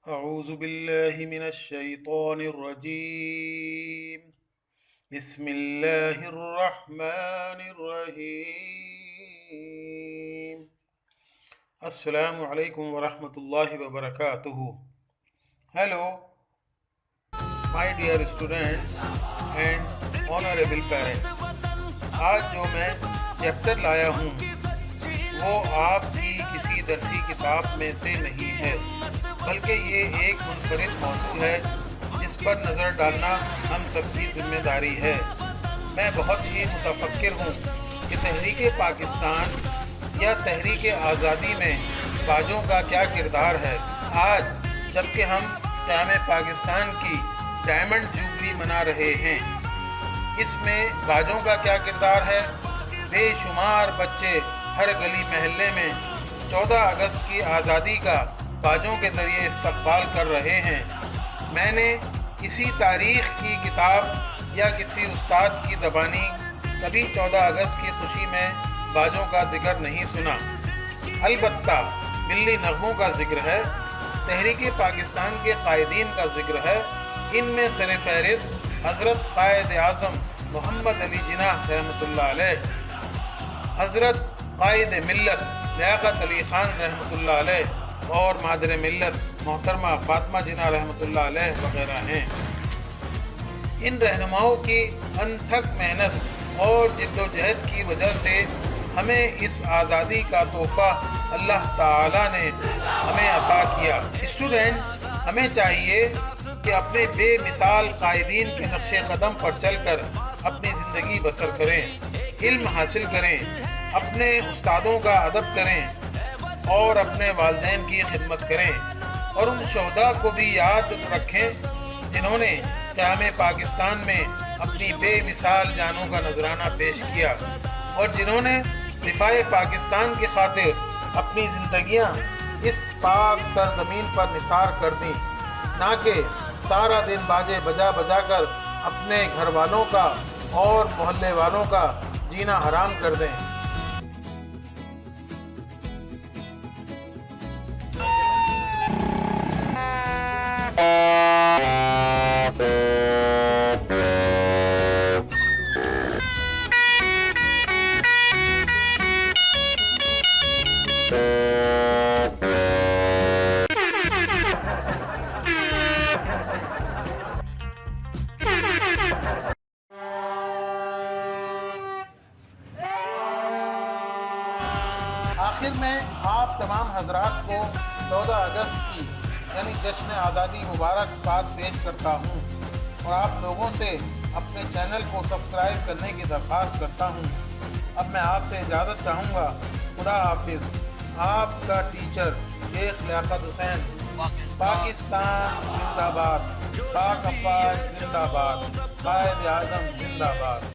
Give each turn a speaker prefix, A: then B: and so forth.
A: أعوذ بالله من الشيطان الرجيم. بسم الله الرحمن الرحيم. السلام علیکم ورحمۃ اللہ وبرکاتہ. Hello, my dear students and honorable parents. آج جو میں چیپٹر لایا ہوں وہ آپ کی کسی درسی کتاب میں سے نہیں ہے، بلکہ یہ ایک منفرد موضوع ہے جس پر نظر ڈالنا ہم سب کی ذمہ داری ہے. میں بہت ہی متفکر ہوں کہ تحریک پاکستان یا تحریک آزادی میں باجوں کا کیا کردار ہے. آج جب کہ ہم قیام پاکستان کی ڈائمنڈ جوبلی منا رہے ہیں، اس میں باجوں کا کیا کردار ہے. بے شمار بچے ہر گلی محلے میں 14 اگست کی آزادی کا باجوں کے ذریعے استقبال کر رہے ہیں. میں نے کسی تاریخ کی کتاب یا کسی استاد کی زبانی کبھی 14 اگست کی خوشی میں باجوں کا ذکر نہیں سنا. البتہ ملی نغموں کا ذکر ہے، تحریک پاکستان کے قائدین کا ذکر ہے. ان میں سر فہرست حضرت قائد اعظم محمد علی جناح رحمۃ اللہ علیہ، حضرت قائد ملت لیاقت علی خان رحمۃ اللہ علیہ اور مادر ملت محترمہ فاطمہ جناح رحمۃ اللہ علیہ وغیرہ ہیں. ان رہنماؤں کی انتھک محنت اور جد و جہد کی وجہ سے ہمیں اس آزادی کا تحفہ اللہ تعالیٰ نے ہمیں عطا کیا. اسٹوڈنٹس، ہمیں چاہیے کہ اپنے بے مثال قائدین کے نقش قدم پر چل کر اپنی زندگی بسر کریں، علم حاصل کریں، اپنے استادوں کا ادب کریں اور اپنے والدین کی خدمت کریں، اور ان شہداء کو بھی یاد رکھیں جنہوں نے قیام پاکستان میں اپنی بے مثال جانوں کا نذرانہ پیش کیا اور جنہوں نے دفاع پاکستان کی خاطر اپنی زندگیاں اس پاک سرزمین پر نثار کر دیں، نہ کہ سارا دن باجے بجا بجا کر اپنے گھر والوں کا اور محلے والوں کا جینا حرام کر دیں. آخر میں آپ تمام حضرات کو 14 اگست کی یعنی جشن آزادی مبارکباد پیش کرتا ہوں اور آپ لوگوں سے اپنے چینل کو سبسکرائب کرنے کی درخواست کرتا ہوں. اب میں آپ سے اجازت چاہوں گا. خدا حافظ. آپ کا ٹیچر شیخ لیاقت حسین. پاکستان زندہ باد، پاک افواج زندہ باد، قائد اعظم زندہ باد.